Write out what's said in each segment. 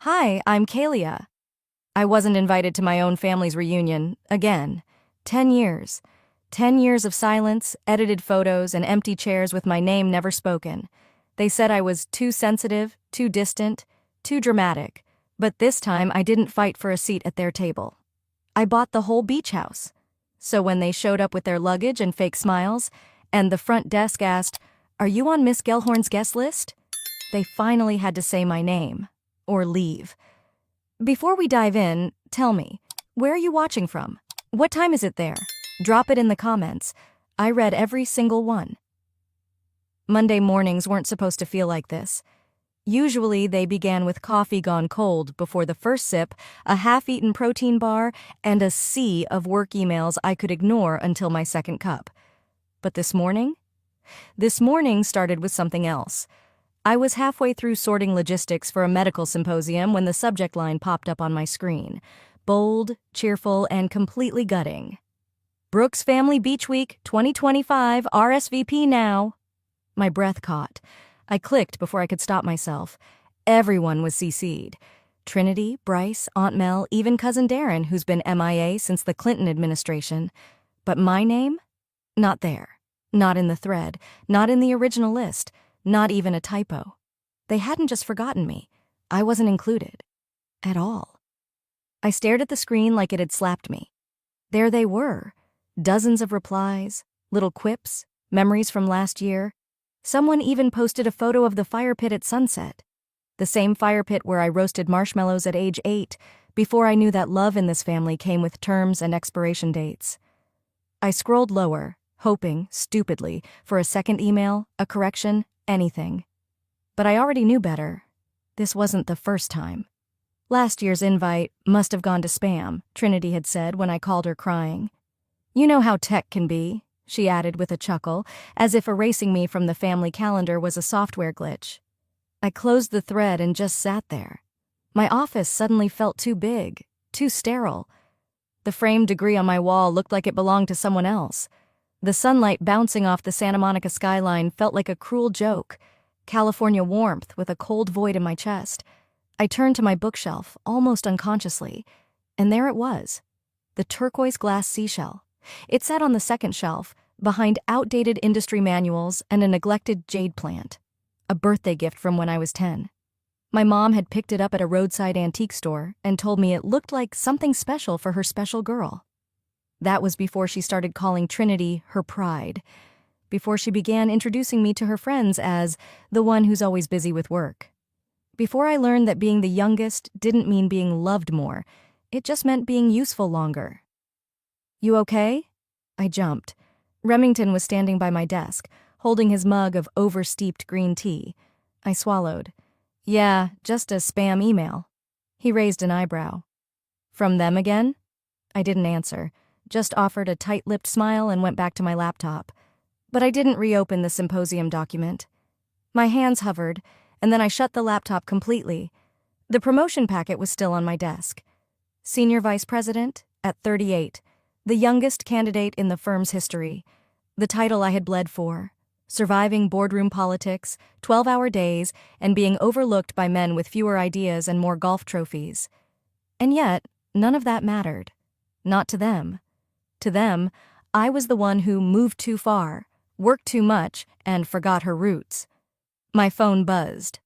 Hi, I'm Kalia. I wasn't invited to my own family's reunion, again. 10 years. 10 years of silence, edited photos, and empty chairs with my name never spoken. They said I was too sensitive, too distant, too dramatic. But this time I didn't fight for a seat at their table. I bought the whole beach house. So when they showed up with their luggage and fake smiles, and the front desk asked, "Are you on Miss Gellhorn's guest list?" they finally had to say my name. Or leave. Before we dive in, tell me, where are you watching from? What time is it there? Drop it in the comments. I read every single one. Monday mornings weren't supposed to feel like this. Usually they began with coffee gone cold before the first sip, a half-eaten protein bar, and a sea of work emails I could ignore until my second cup. But this morning? This morning started with something else. I was halfway through sorting logistics for a medical symposium when the subject line popped up on my screen. Bold, cheerful, and completely gutting. Brooks Family Beach Week 2025 RSVP now. My breath caught. I clicked before I could stop myself. Everyone was CC'd. Trinity, Bryce, Aunt Mel, even Cousin Darren, who's been MIA since the Clinton administration. But my name? Not there. Not in the thread. Not in the original list. Not even a typo. They hadn't just forgotten me. I wasn't included. At all. I stared at the screen like it had slapped me. There they were. Dozens of replies, little quips, memories from last year. Someone even posted a photo of the fire pit at sunset. The same fire pit where I roasted marshmallows at age 8, before I knew that love in this family came with terms and expiration dates. I scrolled lower, hoping, stupidly, for a second email, a correction, anything. But I already knew better. This wasn't the first time. Last year's invite must have gone to spam, Trinity had said when I called her crying. You know how tech can be, she added with a chuckle, as if erasing me from the family calendar was a software glitch. I closed the thread and just sat there. My office suddenly felt too big, too sterile. The framed degree on my wall looked like it belonged to someone else. The sunlight bouncing off the Santa Monica skyline felt like a cruel joke. California warmth with a cold void in my chest. I turned to my bookshelf, almost unconsciously, and there it was. The turquoise glass seashell. It sat on the second shelf, behind outdated industry manuals and a neglected jade plant. A birthday gift from when I was 10. My mom had picked it up at a roadside antique store and told me it looked like something special for her special girl. That was before she started calling Trinity her pride, before she began introducing me to her friends as the one who's always busy with work. Before I learned that being the youngest didn't mean being loved more, it just meant being useful longer. You okay? I jumped. Remington was standing by my desk, holding his mug of oversteeped green tea. I swallowed. Yeah, just a spam email. He raised an eyebrow. From them again? I didn't answer. Just offered a tight-lipped smile and went back to my laptop. But I didn't reopen the symposium document. My hands hovered, and then I shut the laptop completely. The promotion packet was still on my desk. Senior Vice President, at 38, the youngest candidate in the firm's history. The title I had bled for. Surviving boardroom politics, 12-hour days, and being overlooked by men with fewer ideas and more golf trophies. And yet, none of that mattered. Not to them. To them, I was the one who moved too far, worked too much, and forgot her roots. My phone buzzed.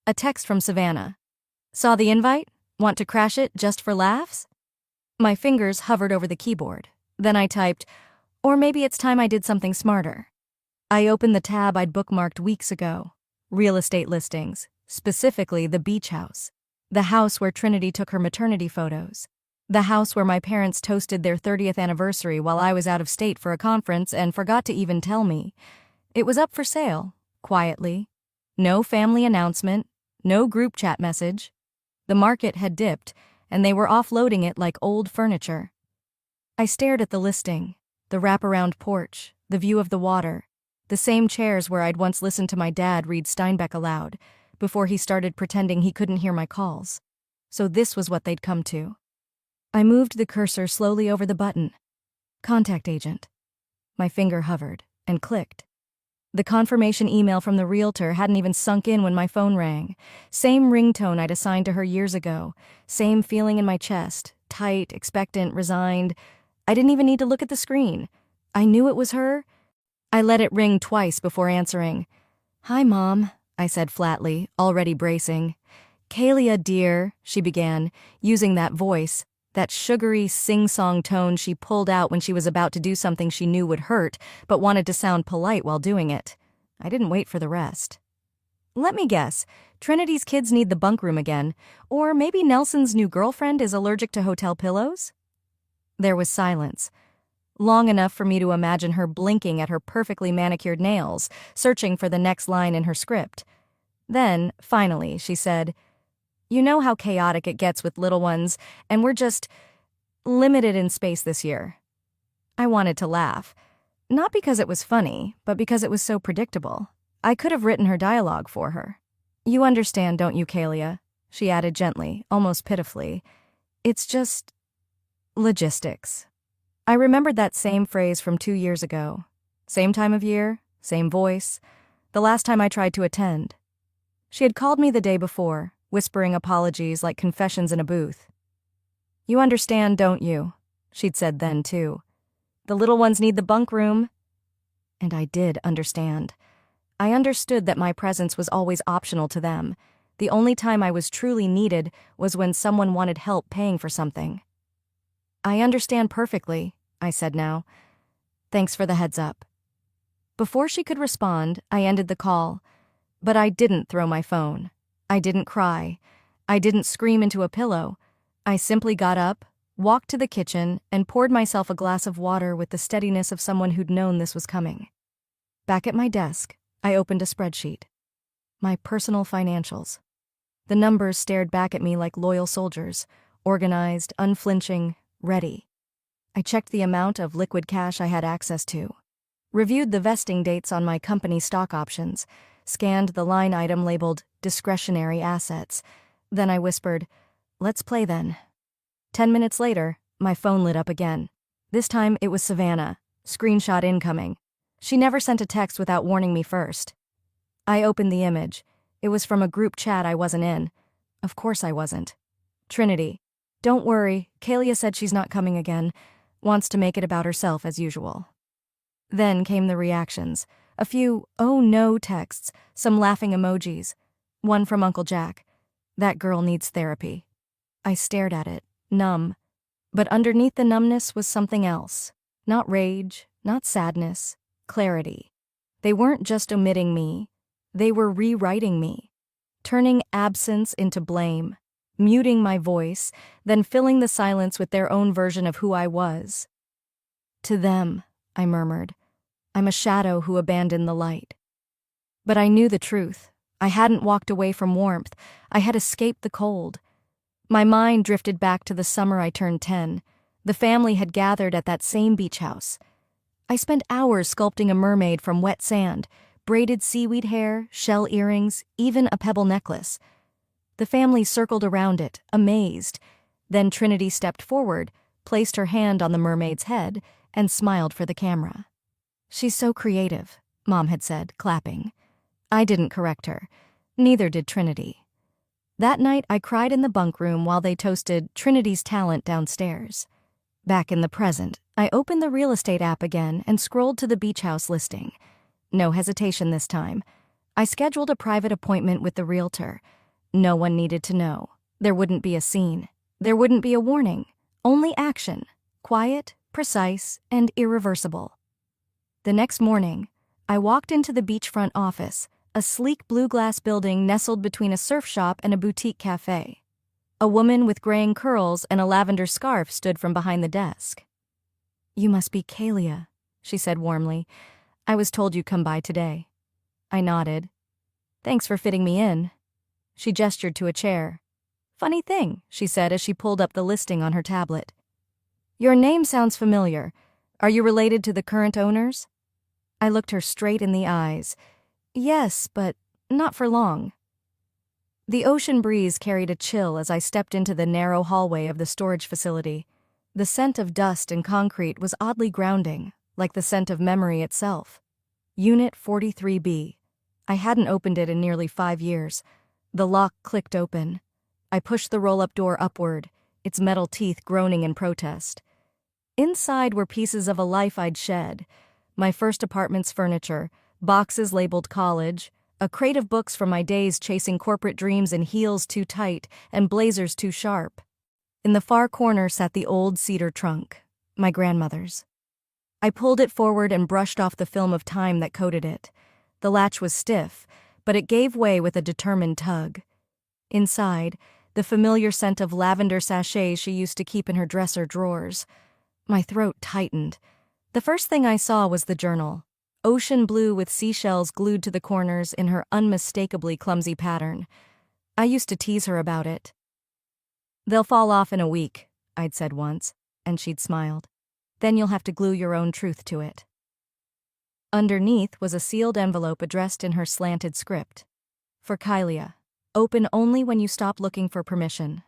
A text from Savannah. Saw the invite? Want to crash it just for laughs? My fingers hovered over the keyboard. Then I typed, or maybe it's time I did something smarter. I opened the tab I'd bookmarked weeks ago. Real estate listings, specifically the beach house. The house where Trinity took her maternity photos. The house where my parents toasted their 30th anniversary while I was out of state for a conference and forgot to even tell me. It was up for sale, quietly. No family announcement, no group chat message. The market had dipped, and they were offloading it like old furniture. I stared at the listing, the wraparound porch, the view of the water, the same chairs where I'd once listened to my dad read Steinbeck aloud, before he started pretending he couldn't hear my calls. So this was what they'd come to. I moved the cursor slowly over the button. Contact agent. My finger hovered and clicked. The confirmation email from the realtor hadn't even sunk in when my phone rang. Same ringtone I'd assigned to her years ago. Same feeling in my chest. Tight, expectant, resigned. I didn't even need to look at the screen. I knew it was her. I let it ring twice before answering. "Hi, Mom," I said flatly, already bracing. "Kalia, dear," she began, using that voice, that sugary sing-song tone she pulled out when she was about to do something she knew would hurt, but wanted to sound polite while doing it. I didn't wait for the rest. "Let me guess. Trinity's kids need the bunk room again. Or maybe Nelson's new girlfriend is allergic to hotel pillows?" There was silence. Long enough for me to imagine her blinking at her perfectly manicured nails, searching for the next line in her script. Then, finally, she said, "You know how chaotic it gets with little ones, and we're just limited in space this year." I wanted to laugh. Not because it was funny, but because it was so predictable. I could have written her dialogue for her. "You understand, don't you, Kalia?" she added gently, almost pitifully. "It's just logistics." I remembered that same phrase from 2 years ago. Same time of year, same voice. The last time I tried to attend. She had called me the day before, whispering apologies like confessions in a booth. "You understand, don't you?" she'd said then, too. "The little ones need the bunk room." And I did understand. I understood that my presence was always optional to them. The only time I was truly needed was when someone wanted help paying for something. "I understand perfectly," I said now. "Thanks for the heads up." Before she could respond, I ended the call. But I didn't throw my phone. I didn't cry. I didn't scream into a pillow. I simply got up, walked to the kitchen, and poured myself a glass of water with the steadiness of someone who'd known this was coming. Back at my desk, I opened a spreadsheet. My personal financials. The numbers stared back at me like loyal soldiers, organized, unflinching, ready. I checked the amount of liquid cash I had access to, reviewed the vesting dates on my company stock options, scanned the line item labeled discretionary assets. Then I whispered, "Let's play then." 10 minutes later, my phone lit up again. This time it was Savannah, screenshot incoming. She never sent a text without warning me first. I opened the image. It was from a group chat I wasn't in. Of course I wasn't. "Trinity. Don't worry, Kalia said she's not coming again. Wants to make it about herself as usual." Then came the reactions. A few "oh no" texts, some laughing emojis. One from Uncle Jack. "That girl needs therapy." I stared at it, numb. But underneath the numbness was something else. Not rage, not sadness, clarity. They weren't just omitting me. They were rewriting me. Turning absence into blame. Muting my voice, then filling the silence with their own version of who I was. "To them," I murmured. "I'm a shadow who abandoned the light." But I knew the truth. I hadn't walked away from warmth. I had escaped the cold. My mind drifted back to the summer I turned 10. The family had gathered at that same beach house. I spent hours sculpting a mermaid from wet sand, braided seaweed hair, shell earrings, even a pebble necklace. The family circled around it, amazed. Then Trinity stepped forward, placed her hand on the mermaid's head, and smiled for the camera. "She's so creative," Mom had said, clapping. I didn't correct her. Neither did Trinity. That night, I cried in the bunk room while they toasted Trinity's talent downstairs. Back in the present, I opened the real estate app again and scrolled to the beach house listing. No hesitation this time. I scheduled a private appointment with the realtor. No one needed to know. There wouldn't be a scene. There wouldn't be a warning. Only action. Quiet, precise, and irreversible. The next morning, I walked into the beachfront office, a sleek blue glass building nestled between a surf shop and a boutique cafe. A woman with graying curls and a lavender scarf stood from behind the desk. "You must be Kalia," she said warmly. "I was told you'd come by today." I nodded. "Thanks for fitting me in." She gestured to a chair. "Funny thing," she said as she pulled up the listing on her tablet. "Your name sounds familiar. Are you related to the current owners?" I looked her straight in the eyes. "Yes, but not for long." The ocean breeze carried a chill as I stepped into the narrow hallway of the storage facility. The scent of dust and concrete was oddly grounding, like the scent of memory itself. Unit 43B. I hadn't opened it in nearly 5 years. The lock clicked open. I pushed the roll-up door upward, its metal teeth groaning in protest. Inside were pieces of a life I'd shed. My first apartment's furniture, boxes labeled college, a crate of books from my days chasing corporate dreams in heels too tight and blazers too sharp. In the far corner sat the old cedar trunk, my grandmother's. I pulled it forward and brushed off the film of time that coated it. The latch was stiff, but it gave way with a determined tug. Inside, the familiar scent of lavender sachets she used to keep in her dresser drawers. My throat tightened. The first thing I saw was the journal, ocean blue with seashells glued to the corners in her unmistakably clumsy pattern. I used to tease her about it. "They'll fall off in a week," I'd said once, and she'd smiled. "Then you'll have to glue your own truth to it." Underneath was a sealed envelope addressed in her slanted script. "For Kylia. Open only when you stop looking for permission."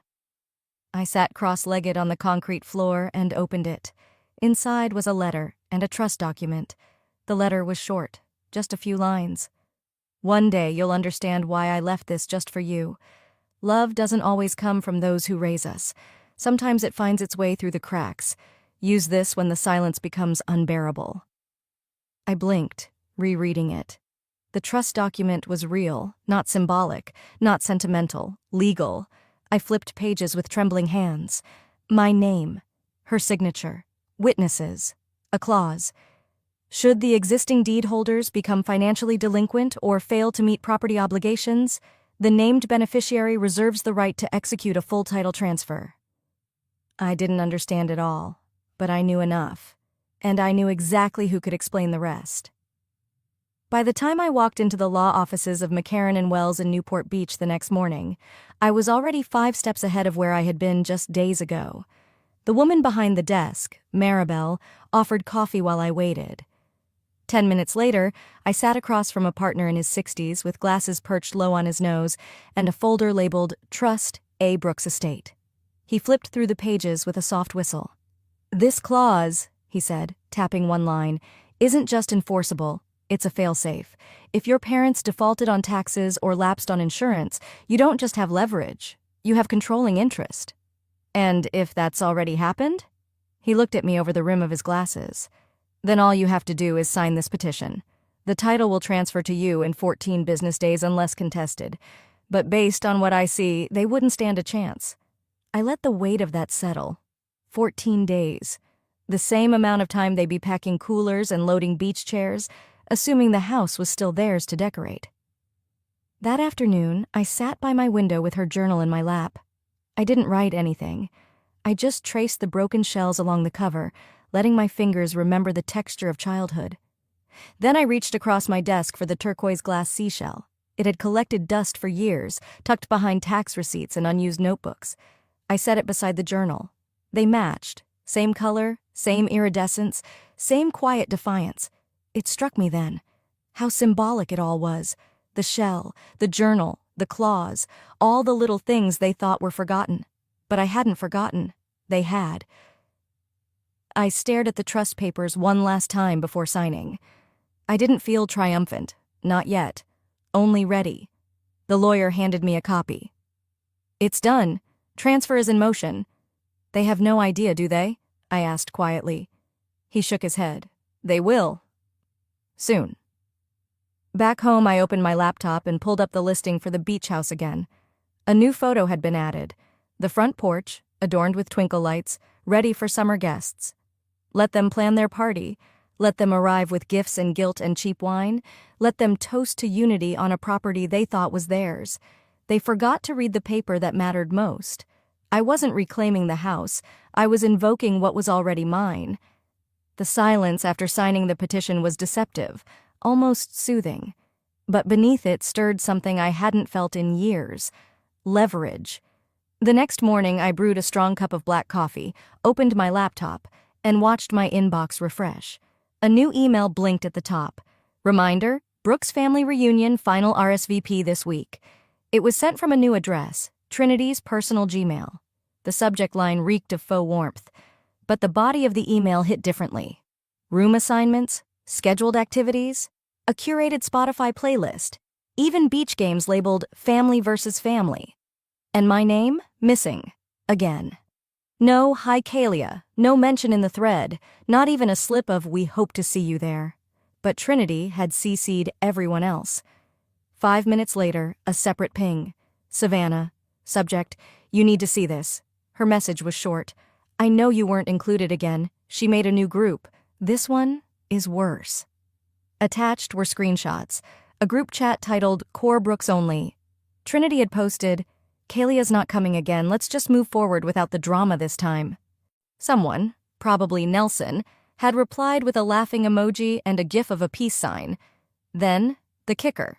I sat cross-legged on the concrete floor and opened it. Inside was a letter and a trust document. The letter was short, just a few lines. "One day you'll understand why I left this just for you. Love doesn't always come from those who raise us. Sometimes it finds its way through the cracks. Use this when the silence becomes unbearable." I blinked, rereading it. The trust document was real, not symbolic, not sentimental, legal. I flipped pages with trembling hands. My name, her signature, witnesses, a clause. Should the existing deed holders become financially delinquent or fail to meet property obligations, the named beneficiary reserves the right to execute a full title transfer. I didn't understand it all, but I knew enough, and I knew exactly who could explain the rest. By the time I walked into the law offices of McCarran and Wells in Newport Beach the next morning, I was already 5 steps ahead of where I had been just days ago. The woman behind the desk, Maribel, offered coffee while I waited. 10 minutes later, I sat across from a partner in his 60s with glasses perched low on his nose and a folder labeled Trust A. Brooks Estate. He flipped through the pages with a soft whistle. "This clause," he said, tapping one line, "isn't just enforceable. It's a fail-safe. If your parents defaulted on taxes or lapsed on insurance, you don't just have leverage, you have controlling interest. And if that's already happened?" He looked at me over the rim of his glasses. "Then all you have to do is sign this petition. The title will transfer to you in 14 business days unless contested. But based on what I see, they wouldn't stand a chance." I let the weight of that settle. 14 days. The same amount of time they'd be packing coolers and loading beach chairs, assuming the house was still theirs to decorate. That afternoon, I sat by my window with her journal in my lap. I didn't write anything. I just traced the broken shells along the cover, letting my fingers remember the texture of childhood. Then I reached across my desk for the turquoise glass seashell. It had collected dust for years, tucked behind tax receipts and unused notebooks. I set it beside the journal. They matched. Same color, same iridescence, same quiet defiance. It struck me then. How symbolic it all was. The shell, the journal, the claws, all the little things they thought were forgotten. But I hadn't forgotten. They had. I stared at the trust papers one last time before signing. I didn't feel triumphant. Not yet. Only ready. The lawyer handed me a copy. "It's done. Transfer is in motion." "They have no idea, do they?" I asked quietly. He shook his head. "They will. Soon." Back home, I opened my laptop and pulled up the listing for the beach house again. A new photo had been added. The front porch, adorned with twinkle lights, ready for summer guests. Let them plan their party. Let them arrive with gifts and guilt and cheap wine. Let them toast to unity on a property they thought was theirs. They forgot to read the paper that mattered most. I wasn't reclaiming the house. I was invoking what was already mine. The silence after signing the petition was deceptive, almost soothing. But beneath it stirred something I hadn't felt in years. Leverage. The next morning, I brewed a strong cup of black coffee, opened my laptop, and watched my inbox refresh. A new email blinked at the top. Reminder, Brooks family reunion, final RSVP this week. It was sent from a new address, Trinity's personal Gmail. The subject line reeked of faux warmth, but the body of the email hit differently. Room assignments, scheduled activities, a curated Spotify playlist, even beach games labeled Family versus Family. And my name? Missing. Again. No "Hi Kalia," no mention in the thread, not even a slip of "We hope to see you there." But Trinity had CC'd everyone else. 5 minutes later, a separate ping. Savannah. Subject, "You need to see this." Her message was short. "I know you weren't included again. She made a new group. This one is worse." Attached were screenshots. A group chat titled Core Brooks Only. Trinity had posted, "Kalia's not coming again. Let's just move forward without the drama this time." Someone, probably Nelson, had replied with a laughing emoji and a gif of a peace sign. Then, the kicker.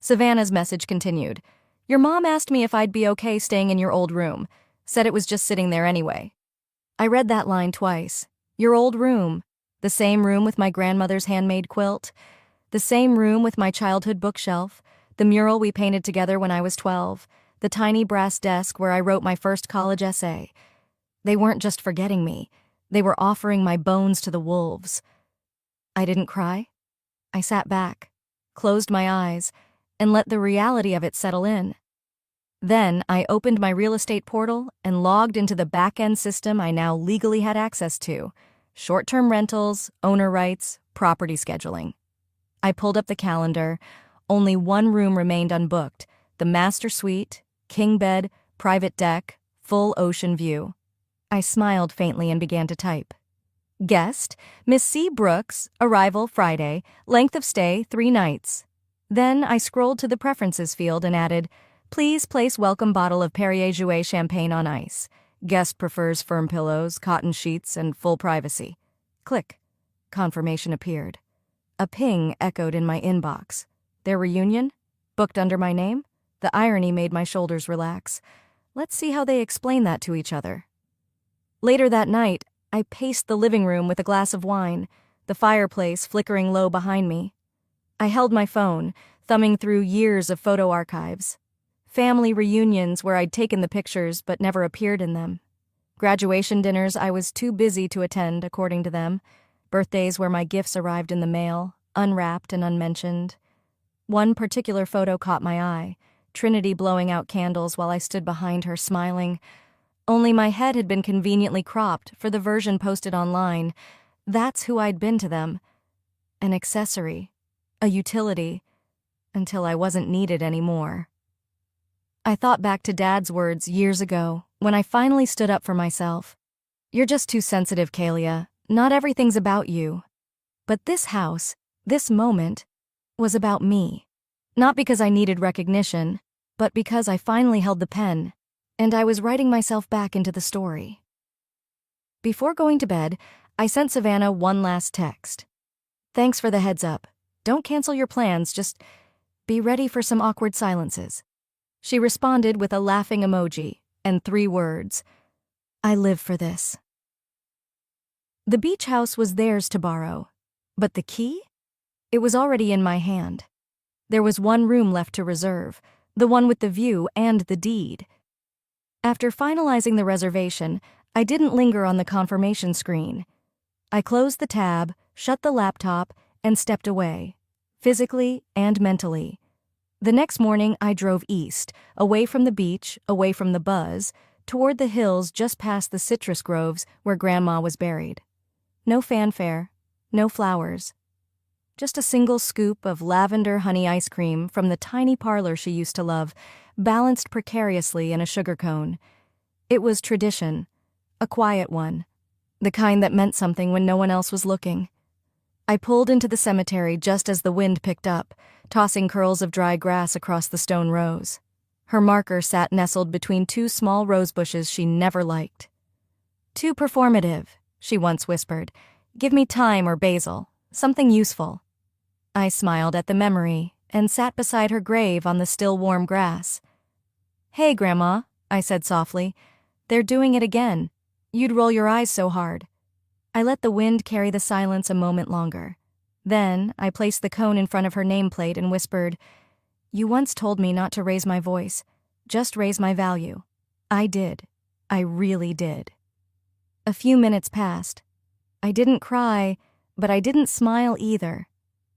Savannah's message continued. "Your mom asked me if I'd be okay staying in your old room. Said it was just sitting there anyway." I read that line twice. Your old room. The same room with my grandmother's handmade quilt. The same room with my childhood bookshelf. The mural we painted together when I was 12. The tiny brass desk where I wrote my first college essay. They weren't just forgetting me. They were offering my bones to the wolves. I didn't cry. I sat back, closed my eyes, and let the reality of it settle in. Then I opened my real estate portal and logged into the back-end system I now legally had access to. Short-term rentals, owner rights, property scheduling. I pulled up the calendar. Only one room remained unbooked, the master suite, king bed, private deck, full ocean view. I smiled faintly and began to type. Guest, Miss C. Brooks, arrival Friday, length of stay 3 nights. Then I scrolled to the preferences field and added, please place welcome bottle of Perrier-Jouet champagne on ice. Guest prefers firm pillows, cotton sheets, and full privacy. Click. Confirmation appeared. A ping echoed in my inbox. Their reunion? Booked under my name? The irony made my shoulders relax. Let's see how they explain that to each other. Later that night, I paced the living room with a glass of wine, the fireplace flickering low behind me. I held my phone, thumbing through years of photo archives. Family reunions where I'd taken the pictures but never appeared in them. Graduation dinners I was too busy to attend, according to them. Birthdays where my gifts arrived in the mail, unwrapped and unmentioned. One particular photo caught my eye, Trinity blowing out candles while I stood behind her smiling. Only my head had been conveniently cropped for the version posted online. That's who I'd been to them. An accessory, a utility, until I wasn't needed anymore. I thought back to Dad's words years ago, when I finally stood up for myself. You're just too sensitive, Kalia. Not everything's about you. But this house, this moment, was about me. Not because I needed recognition, but because I finally held the pen, and I was writing myself back into the story. Before going to bed, I sent Savannah one last text. Thanks for the heads up. Don't cancel your plans, just be ready for some awkward silences. She responded with a laughing emoji and 3 words. I live for this. The beach house was theirs to borrow, but the key? It was already in my hand. There was one room left to reserve, the one with the view and the deed. After finalizing the reservation, I didn't linger on the confirmation screen. I closed the tab, shut the laptop, and stepped away, physically and mentally. The next morning, I drove east, away from the beach, away from the buzz, toward the hills just past the citrus groves where Grandma was buried. No fanfare, no flowers. Just a single scoop of lavender honey ice cream from the tiny parlor she used to love, balanced precariously in a sugar cone. It was tradition, a quiet one, the kind that meant something when no one else was looking. I pulled into the cemetery just as the wind picked up, tossing curls of dry grass across the stone rows. Her marker sat nestled between 2 small rose bushes she never liked. Too performative, she once whispered. Give me thyme or basil, something useful. I smiled at the memory and sat beside her grave on the still warm grass. Hey, Grandma, I said softly. They're doing it again. You'd roll your eyes so hard. I let the wind carry the silence a moment longer. Then I placed the cone in front of her nameplate and whispered, You once told me not to raise my voice, just raise my value. I did. I really did. A few minutes passed. I didn't cry, but I didn't smile either.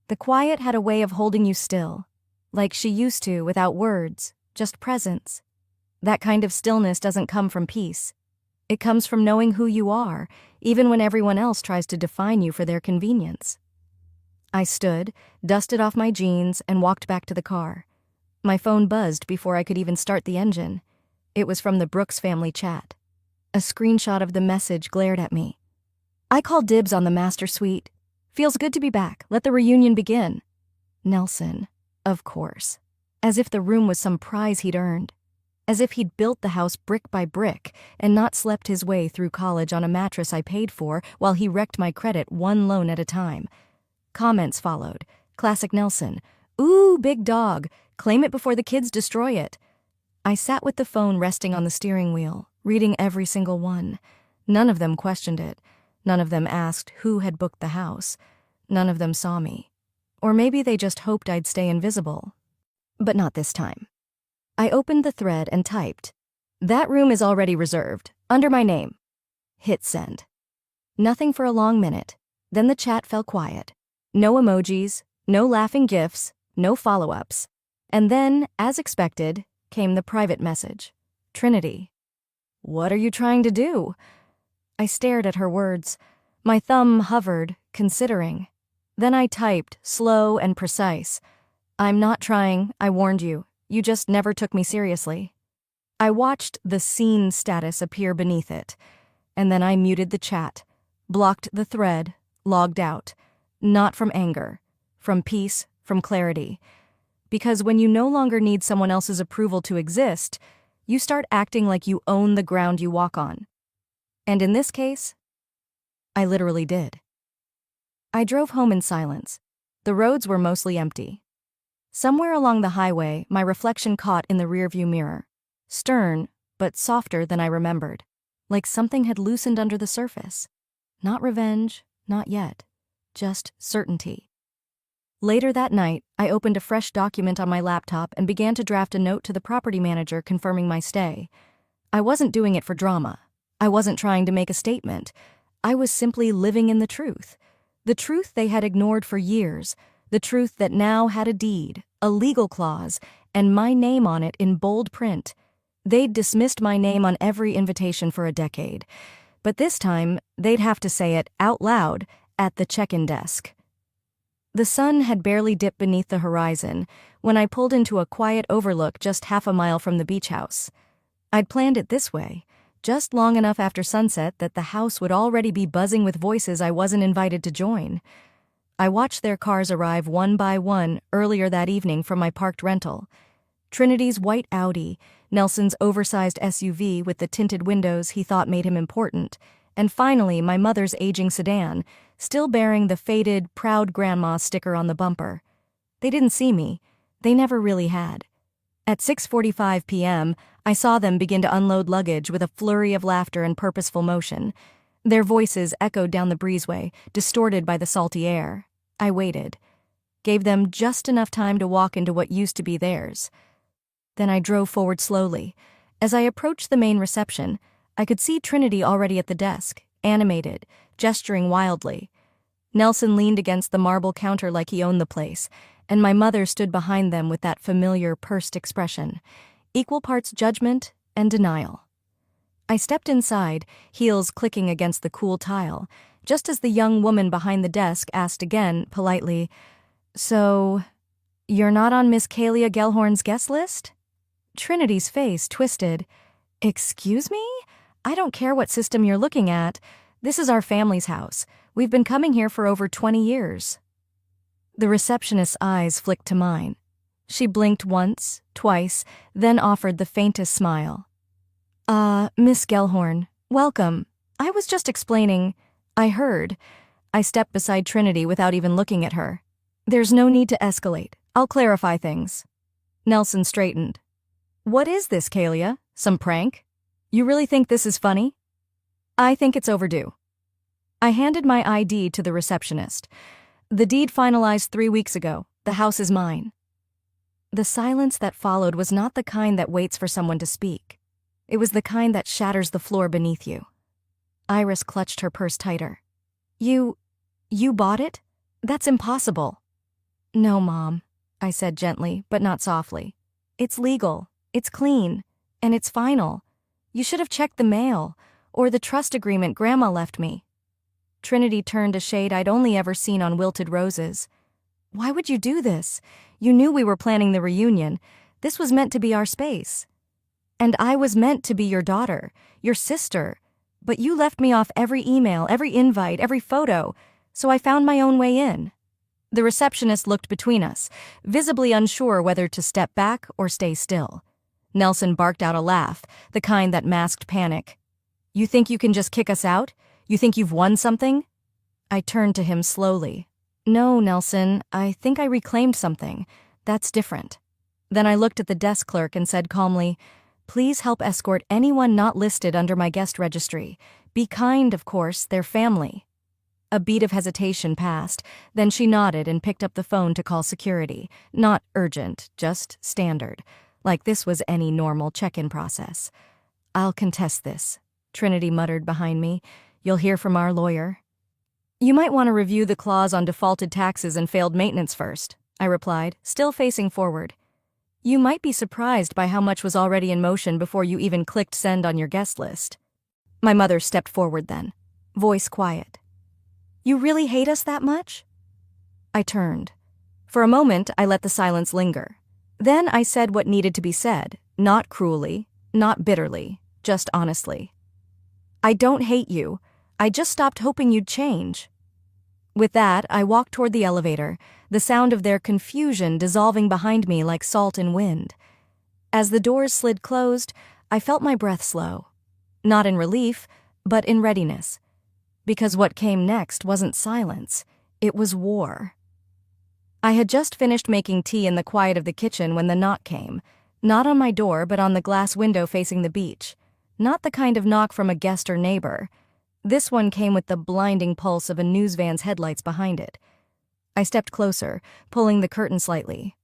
The quiet had a way of holding you still, like she used to without words, just presence. That kind of stillness doesn't come from peace. It comes from knowing who you are, even when everyone else tries to define you for their convenience. I stood, dusted off my jeans, and walked back to the car. My phone buzzed before I could even start the engine. It was from the Brooks family chat. A screenshot of the message glared at me. I call dibs on the master suite. Feels good to be back. Let the reunion begin. Nelson, of course. As if the room was some prize he'd earned. As if he'd built the house brick by brick and not slept his way through college on a mattress I paid for while he wrecked my credit one loan at a time. Comments followed. Classic Nelson. Ooh, big dog. Claim it before the kids destroy it. I sat with the phone resting on the steering wheel, reading every single one. None of them questioned it. None of them asked who had booked the house. None of them saw me. Or maybe they just hoped I'd stay invisible. But not this time. I opened the thread and typed, "That room is already reserved, under my name." Hit send. Nothing for a long minute. Then the chat fell quiet. No emojis, no laughing gifs, no follow-ups. And then, as expected, came the private message. Trinity. What are you trying to do? I stared at her words. My thumb hovered, considering. Then I typed, slow and precise. I'm not trying, I warned you. You just never took me seriously. I watched the seen status appear beneath it. And then I muted the chat, blocked the thread, logged out. Not from anger, from peace, from clarity. Because when you no longer need someone else's approval to exist, you start acting like you own the ground you walk on. And in this case, I literally did. I drove home in silence. The roads were mostly empty. Somewhere along the highway, my reflection caught in the rearview mirror. Stern, but softer than I remembered. Like something had loosened under the surface. Not revenge, not yet. Just certainty. Later that night, I opened a fresh document on my laptop and began to draft a note to the property manager confirming my stay. I wasn't doing it for drama. I wasn't trying to make a statement. I was simply living in the truth. The truth they had ignored for years. The truth that now had a deed, a legal clause, and my name on it in bold print. They'd dismissed my name on every invitation for a decade. But this time, they'd have to say it out loud at the check-in desk. The sun had barely dipped beneath the horizon when I pulled into a quiet overlook just half a mile from the beach house. I'd planned it this way, just long enough after sunset that the house would already be buzzing with voices I wasn't invited to join. I watched their cars arrive one by one earlier that evening from my parked rental. Trinity's white Audi, Nelson's oversized SUV with the tinted windows he thought made him important, and finally my mother's aging sedan, still bearing the faded, proud grandma sticker on the bumper. They didn't see me. They never really had. At 6:45 p.m., I saw them begin to unload luggage with a flurry of laughter and purposeful motion. Their voices echoed down the breezeway, distorted by the salty air. I waited. Gave them just enough time to walk into what used to be theirs. Then I drove forward slowly. As I approached the main reception, I could see Trinity already at the desk, animated, gesturing wildly. Nelson leaned against the marble counter like he owned the place, and my mother stood behind them with that familiar, pursed expression, equal parts judgment and denial. I stepped inside, heels clicking against the cool tile, just as the young woman behind the desk asked again, politely, "So, you're not on Miss Kalia Gellhorn's guest list?" Trinity's face twisted. "Excuse me? I don't care what system you're looking at. This is our family's house. We've been coming here for over 20 years. The receptionist's eyes flicked to mine. She blinked once, twice, then offered the faintest smile. Miss Gellhorn, welcome. I was just explaining. I heard." I stepped beside Trinity without even looking at her. "There's no need to escalate. I'll clarify things." Nelson straightened. "What is this, Kalia? Some prank? You really think this is funny?" "I think it's overdue." I handed my ID to the receptionist. "The deed finalized 3 weeks ago. The house is mine." The silence that followed was not the kind that waits for someone to speak. It was the kind that shatters the floor beneath you. Iris clutched her purse tighter. You bought it? That's impossible." No, Mom, I said gently, but not softly. It's legal, it's clean, and it's final. You should have checked the mail, or the trust agreement Grandma left me. Trinity turned a shade I'd only ever seen on wilted roses. Why would you do this? You knew we were planning the reunion. This was meant to be our space. And I was meant to be your daughter, your sister. But you left me off every email, every invite, every photo, so I found my own way in. The receptionist looked between us, visibly unsure whether to step back or stay still. Nelson barked out a laugh, the kind that masked panic. You think you can just kick us out? You think you've won something? I turned to him slowly. No, Nelson, I think I reclaimed something. That's different. Then I looked at the desk clerk and said calmly, Please help escort anyone not listed under my guest registry. Be kind, of course, they're family. A beat of hesitation passed, then she nodded and picked up the phone to call security. Not urgent, just standard. Like this was any normal check-in process. I'll contest this, Trinity muttered behind me. You'll hear from our lawyer. You might want to review the clause on defaulted taxes and failed maintenance first, I replied, still facing forward. You might be surprised by how much was already in motion before you even clicked send on your guest list. My mother stepped forward then, voice quiet. You really hate us that much? I turned. For a moment, I let the silence linger. Then I said what needed to be said, not cruelly, not bitterly, just honestly. I don't hate you. I just stopped hoping you'd change. With that, I walked toward the elevator, the sound of their confusion dissolving behind me like salt in wind. As the doors slid closed, I felt my breath slow. Not in relief, but in readiness. Because what came next wasn't silence, it was war. I had just finished making tea in the quiet of the kitchen when the knock came, not on my door but on the glass window facing the beach. Not the kind of knock from a guest or neighbor. This one came with the blinding pulse of a news van's headlights behind it. I stepped closer, pulling the curtain slightly.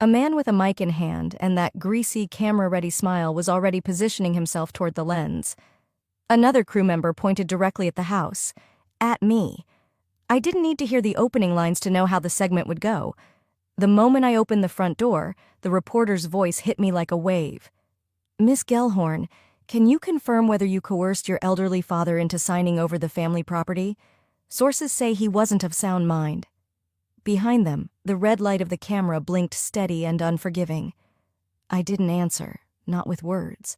A man with a mic in hand and that greasy, camera-ready smile was already positioning himself toward the lens. Another crew member pointed directly at the house. At me. I didn't need to hear the opening lines to know how the segment would go. The moment I opened the front door, the reporter's voice hit me like a wave. Miss Gellhorn, can you confirm whether you coerced your elderly father into signing over the family property? Sources say he wasn't of sound mind. Behind them, the red light of the camera blinked steady and unforgiving. I didn't answer, not with words.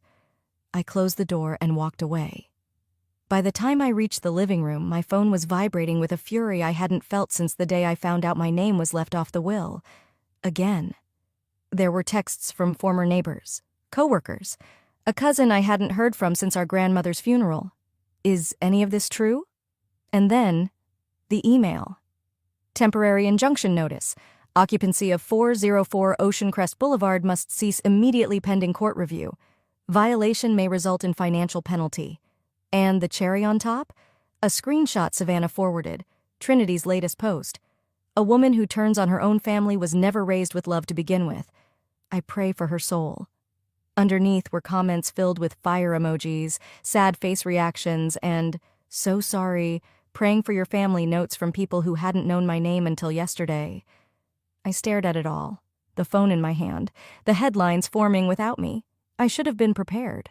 I closed the door and walked away. By the time I reached the living room, my phone was vibrating with a fury I hadn't felt since the day I found out my name was left off the will. Again. There were texts from former neighbors, coworkers, a cousin I hadn't heard from since our grandmother's funeral. Is any of this true? And then, the email. Temporary injunction notice. Occupancy of 404 Ocean Crest Boulevard must cease immediately pending court review. Violation may result in financial penalty. And the cherry on top? A screenshot Savannah forwarded, Trinity's latest post. A woman who turns on her own family was never raised with love to begin with. I pray for her soul. Underneath were comments filled with fire emojis, sad face reactions, and, so sorry, praying for your family notes from people who hadn't known my name until yesterday. I stared at it all, the phone in my hand, the headlines forming without me. I should have been prepared.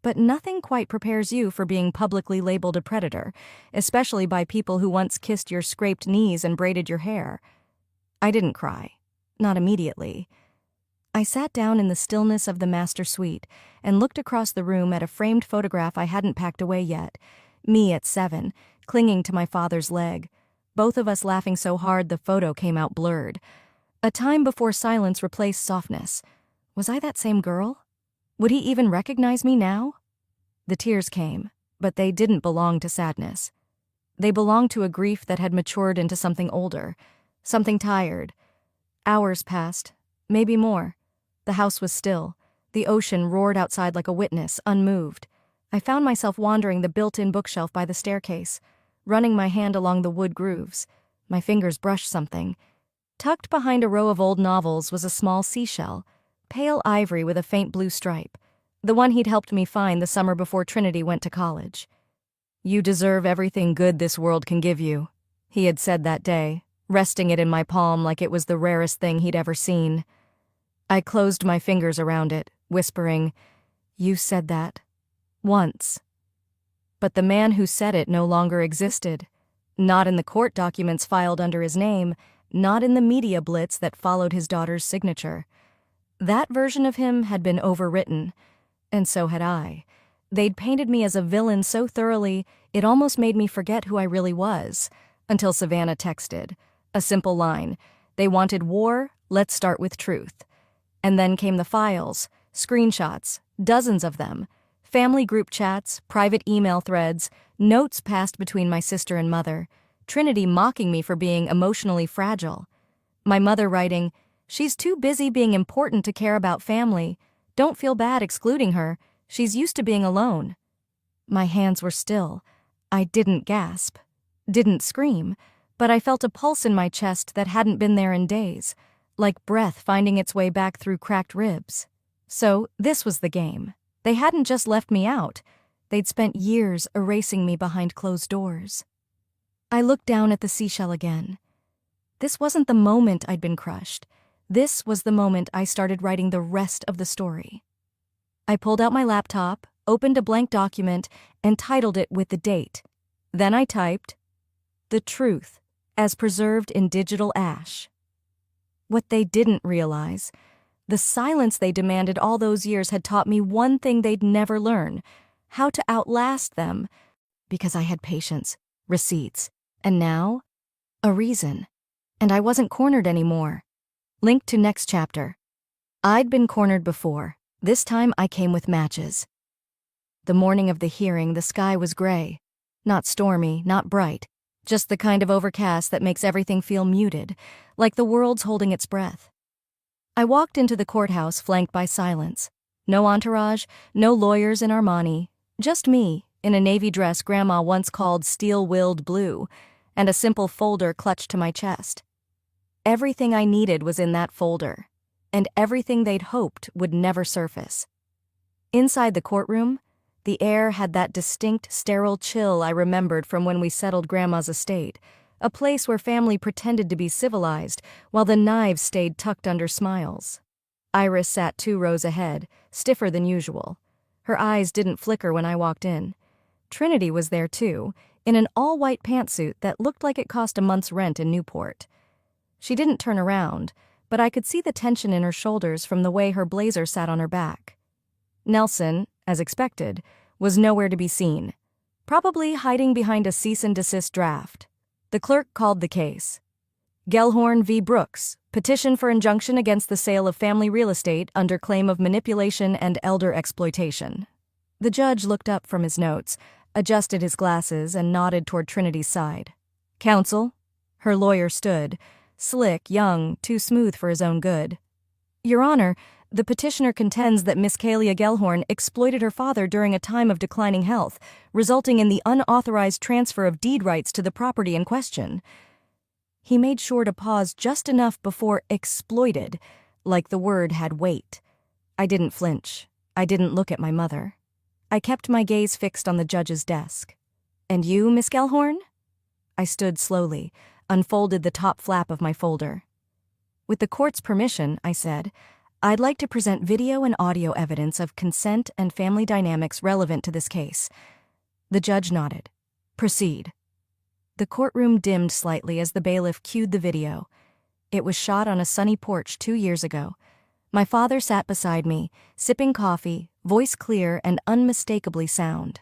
But nothing quite prepares you for being publicly labeled a predator, especially by people who once kissed your scraped knees and braided your hair. I didn't cry. Not immediately. I sat down in the stillness of the master suite and looked across the room at a framed photograph I hadn't packed away yet. Me at 7, clinging to my father's leg. Both of us laughing so hard the photo came out blurred. A time before silence replaced softness. Was I that same girl? Would he even recognize me now? The tears came, but they didn't belong to sadness. They belonged to a grief that had matured into something older, something tired. Hours passed, maybe more. The house was still. The ocean roared outside like a witness, unmoved. I found myself wandering the built-in bookshelf by the staircase, running my hand along the wood grooves. My fingers brushed something. Tucked behind a row of old novels was a small seashell, pale ivory with a faint blue stripe, the one he'd helped me find the summer before Trinity went to college. You deserve everything good this world can give you, he had said that day, resting it in my palm like it was the rarest thing he'd ever seen. I closed my fingers around it, whispering, "You said that. Once." But the man who said it no longer existed. Not in the court documents filed under his name, not in the media blitz that followed his daughter's signature. That version of him had been overwritten, and so had I. They'd painted me as a villain so thoroughly, it almost made me forget who I really was, until Savannah texted. A simple line, "They wanted war, let's start with truth." And then came the files, screenshots, dozens of them, family group chats, private email threads, notes passed between my sister and mother, Trinity mocking me for being emotionally fragile. My mother writing, "She's too busy being important to care about family. Don't feel bad excluding her. She's used to being alone." My hands were still. I didn't gasp, didn't scream, but I felt a pulse in my chest that hadn't been there in days, like breath finding its way back through cracked ribs. So this was the game. They hadn't just left me out. They'd spent years erasing me behind closed doors. I looked down at the seashell again. This wasn't the moment I'd been crushed. This was the moment I started writing the rest of the story. I pulled out my laptop, opened a blank document, and titled it with the date. Then I typed, "The truth, as preserved in digital ash." What they didn't realize, the silence they demanded all those years had taught me one thing they'd never learn: how to outlast them, because I had patience, receipts, and now, a reason. And I wasn't cornered anymore. Link to next chapter. I'd been cornered before. This time I came with matches. The morning of the hearing, the sky was gray. Not stormy, not bright. Just the kind of overcast that makes everything feel muted, like the world's holding its breath. I walked into the courthouse flanked by silence. No entourage, no lawyers in Armani, just me, in a navy dress Grandma once called steel-willed blue, and a simple folder clutched to my chest. Everything I needed was in that folder, and everything they'd hoped would never surface. Inside the courtroom, the air had that distinct, sterile chill I remembered from when we settled Grandma's estate, a place where family pretended to be civilized while the knives stayed tucked under smiles. Iris sat 2 rows ahead, stiffer than usual. Her eyes didn't flicker when I walked in. Trinity was there too, in an all-white pantsuit that looked like it cost a month's rent in Newport. She didn't turn around, but I could see the tension in her shoulders from the way her blazer sat on her back. Nelson, as expected, was nowhere to be seen, probably hiding behind a cease-and-desist draft. The clerk called the case. Gellhorn v. Brooks, petition for injunction against the sale of family real estate under claim of manipulation and elder exploitation. The judge looked up from his notes, adjusted his glasses, and nodded toward Trinity's side. "Counsel?" Her lawyer stood, slick, young, too smooth for his own good. "Your Honor, the petitioner contends that Miss Kalia Gellhorn exploited her father during a time of declining health, resulting in the unauthorized transfer of deed rights to the property in question." He made sure to pause just enough before exploited, like the word had weight. I didn't flinch. I didn't look at my mother. I kept my gaze fixed on the judge's desk. "And you, Miss Gellhorn?" I stood slowly, unfolded the top flap of my folder. "With the court's permission," I said, "I'd like to present video and audio evidence of consent and family dynamics relevant to this case." The judge nodded. "Proceed." The courtroom dimmed slightly as the bailiff cued the video. It was shot on a sunny porch 2 years ago. My father sat beside me, sipping coffee, voice clear and unmistakably sound.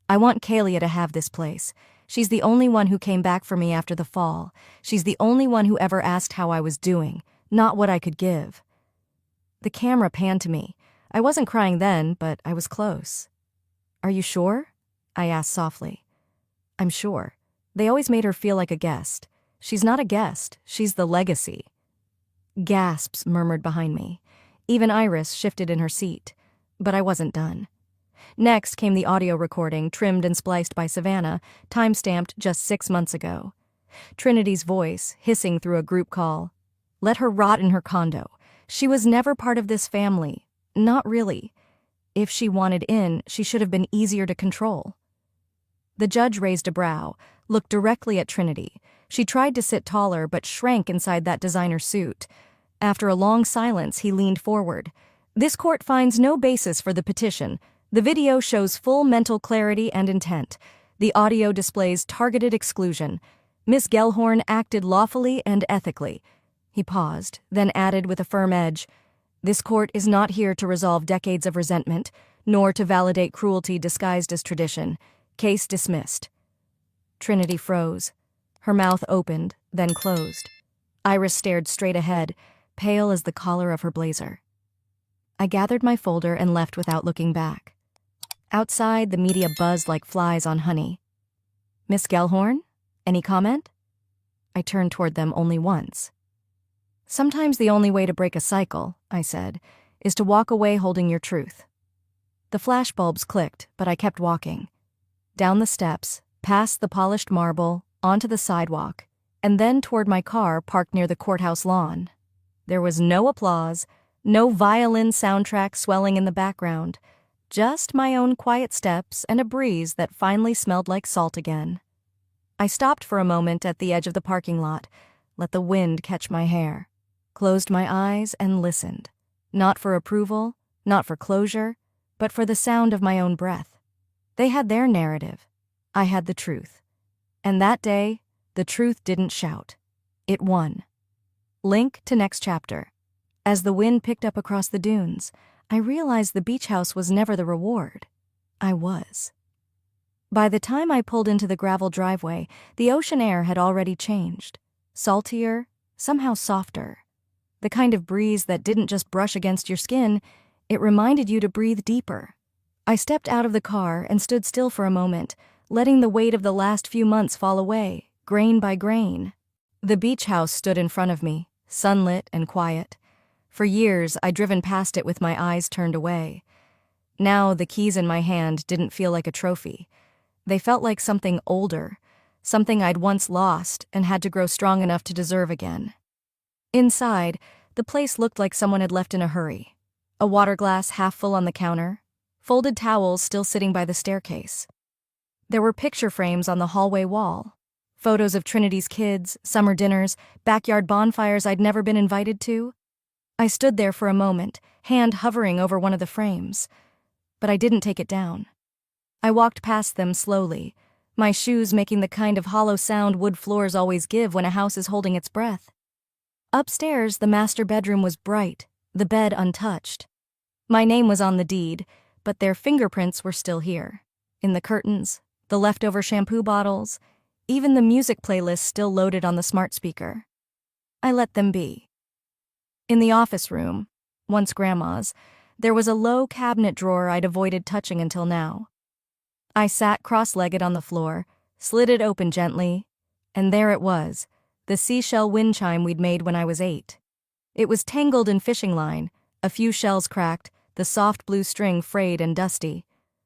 "I want Kalia to have this place. She's the only one who came back for me after the fall. She's the only one who ever asked how I was doing, not what I could give." The camera panned to me. I wasn't crying then, but I was close. "Are you sure?" I asked softly. "I'm sure. They always made her feel like a guest. She's not a guest, she's the legacy." Gasps murmured behind me. Even Iris shifted in her seat. But I wasn't done. Next came the audio recording, trimmed and spliced by Savannah, time-stamped just 6 months ago. Trinity's voice, hissing through a group call. "Let her rot in her condo. She was never part of this family. Not really. If she wanted in, she should have been easier to control." The judge raised a brow, looked directly at Trinity. She tried to sit taller but shrank inside that designer suit. After a long silence, he leaned forward. This court finds no basis for the petition. The video shows full mental clarity and intent. The audio displays targeted exclusion. Miss Gellhorn acted lawfully and ethically. He paused, then added with a firm edge, "This court is not here to resolve decades of resentment, nor to validate cruelty disguised as tradition. Case dismissed." Trinity froze. Her mouth opened, then closed. Iris stared straight ahead, pale as the collar of her blazer. I gathered my folder and left without looking back. Outside, the media buzzed like flies on honey. "Miss Gellhorn? Any comment?" I turned toward them only once. "Sometimes the only way to break a cycle," I said, "is to walk away holding your truth." The flashbulbs clicked, but I kept walking. Down the steps, past the polished marble, onto the sidewalk, and then toward my car parked near the courthouse lawn. There was no applause, no violin soundtrack swelling in the background, just my own quiet steps and a breeze that finally smelled like salt again. I stopped for a moment at the edge of the parking lot, let the wind catch my hair, closed my eyes and listened, not for approval, not for closure, but for the sound of my own breath. They had their narrative. I had the truth. And that day, the truth didn't shout. It won. Link to next chapter. As the wind picked up across the dunes, I realized the beach house was never the reward. I was. By the time I pulled into the gravel driveway, the ocean air had already changed. Saltier, somehow softer. The kind of breeze that didn't just brush against your skin, it reminded you to breathe deeper. I stepped out of the car and stood still for a moment, letting the weight of the last few months fall away, grain by grain. The beach house stood in front of me, sunlit and quiet. For years, I'd driven past it with my eyes turned away. Now, the keys in my hand didn't feel like a trophy. They felt like something older, something I'd once lost and had to grow strong enough to deserve again. Inside, the place looked like someone had left in a hurry. A water glass half full on the counter, folded towels still sitting by the staircase. There were picture frames on the hallway wall, photos of Trinity's kids, summer dinners, backyard bonfires I'd never been invited to. I stood there for a moment, hand hovering over one of the frames, but I didn't take it down. I walked past them slowly, my shoes making the kind of hollow sound wood floors always give when a house is holding its breath. Upstairs, the master bedroom was bright, the bed untouched. My name was on the deed, but their fingerprints were still here. In the curtains, the leftover shampoo bottles, even the music playlist still loaded on the smart speaker. I let them be. In the office room, once Grandma's, there was a low cabinet drawer I'd avoided touching until now. I sat cross-legged on the floor, slid it open gently, and there it was, the seashell wind chime we'd made when I was 8. It was tangled in fishing line, a few shells cracked, the soft blue string frayed and dusty.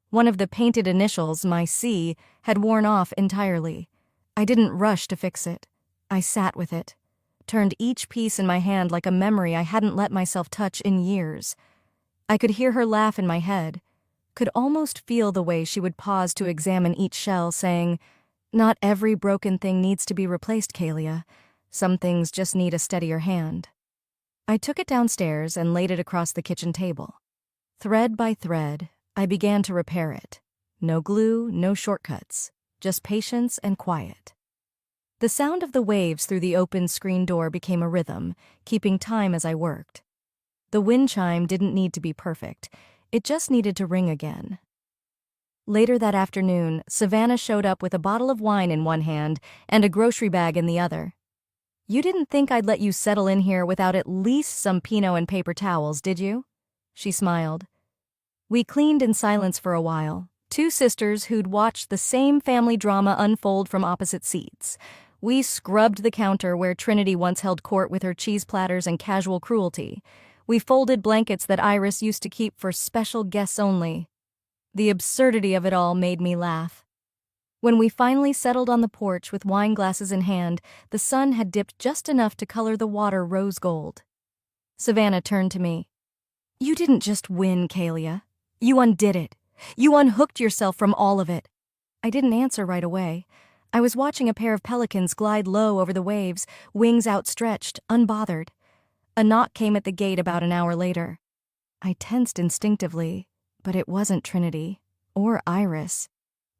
One of the painted initials, my C, had worn off entirely. I didn't rush to fix it. I sat with it, turned each piece in my hand like a memory I hadn't let myself touch in years. I could hear her laugh in my head, could almost feel the way she would pause to examine each shell, saying, "Not every broken thing needs to be replaced, Kalia. Some things just need a steadier hand." I took it downstairs and laid it across the kitchen table. Thread by thread, I began to repair it. No glue, no shortcuts, just patience and quiet. The sound of the waves through the open screen door became a rhythm, keeping time as I worked. The wind chime didn't need to be perfect. It just needed to ring again. Later that afternoon, Savannah showed up with a bottle of wine in one hand and a grocery bag in the other. "You didn't think I'd let you settle in here without at least some Pinot and paper towels, did you?" She smiled. We cleaned in silence for a while, two sisters who'd watched the same family drama unfold from opposite seats. We scrubbed the counter where Trinity once held court with her cheese platters and casual cruelty. We folded blankets that Iris used to keep for special guests only. The absurdity of it all made me laugh. When we finally settled on the porch with wine glasses in hand, the sun had dipped just enough to color the water rose gold. Savannah turned to me. "You didn't just win, Kalia. You undid it. You unhooked yourself from all of it." I didn't answer right away. I was watching a pair of pelicans glide low over the waves, wings outstretched, unbothered. A knock came at the gate about an hour later. I tensed instinctively, but it wasn't Trinity or Iris.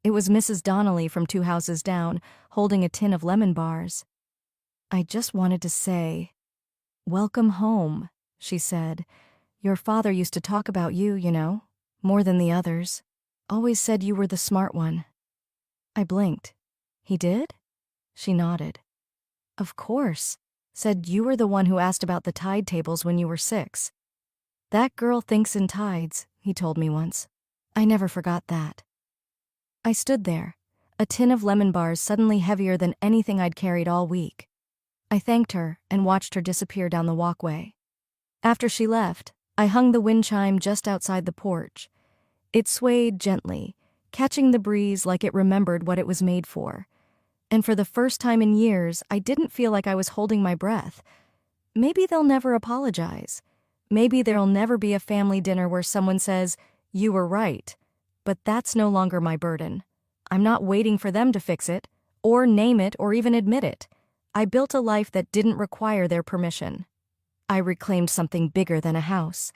It was Mrs. Donnelly from 2 houses down, holding a tin of lemon bars. I just wanted to say, "Welcome home," she said. "Your father used to talk about you, you know, more than the others. Always said you were the smart one." I blinked. "He did?" She nodded. "Of course. Said you were the one who asked about the tide tables when you were 6. That girl thinks in tides," he told me once. I never forgot that. I stood there, a tin of lemon bars suddenly heavier than anything I'd carried all week. I thanked her and watched her disappear down the walkway. After she left, I hung the wind chime just outside the porch. It swayed gently, catching the breeze like it remembered what it was made for. And for the first time in years, I didn't feel like I was holding my breath. Maybe they'll never apologize. Maybe there'll never be a family dinner where someone says, "You were right." But that's no longer my burden. I'm not waiting for them to fix it, or name it, or even admit it. I built a life that didn't require their permission. I reclaimed something bigger than a house.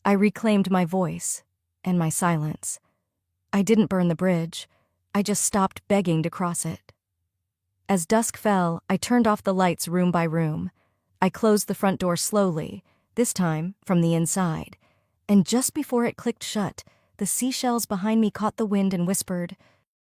I reclaimed my voice and my silence. I didn't burn the bridge. I just stopped begging to cross it. As dusk fell, I turned off the lights room by room. I closed the front door slowly, this time from the inside. And just before it clicked shut, the seashells behind me caught the wind and whispered,